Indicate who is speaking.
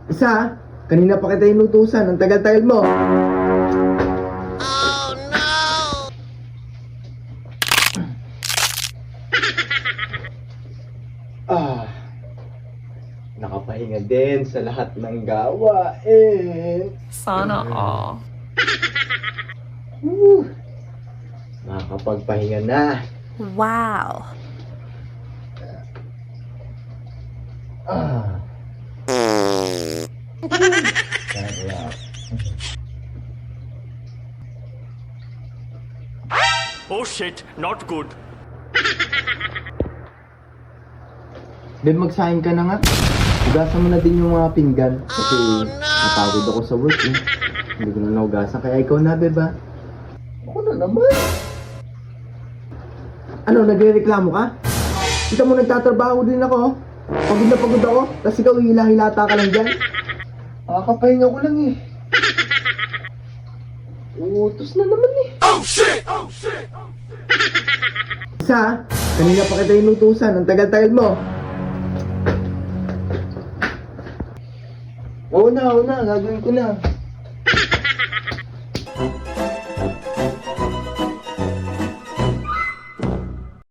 Speaker 1: Isa, kanina pa kita inutusan. Ang tagal-tagal mo. Ah, nakapahinga din sa lahat ng gawain.
Speaker 2: Sana all.
Speaker 1: Nakakapagpahinga na.
Speaker 2: Wow.
Speaker 1: Ah. Sarap.
Speaker 3: Oh shit, not good.
Speaker 1: Ben, magsahin ka na nga. Hugasan mo na din yung mga pinggan. Kasi napagod ako sa work eh. Hindi ko na nahugasan. Kaya ikaw na, beba. Ako na naman. Ano, nagre-reklamo ka? Kita mo nagtatrabaho din ako. Pagod na pagod ako. Tapos ikaw hila-hilata ka lang dyan. Nakakapahinga ko lang eh. Utos na naman eh.
Speaker 3: Oh shit! Oh shit!
Speaker 1: Isa, kanina pa kita inutusan. Ang tagal-tagal mo. Oo na. Gagawin ko na.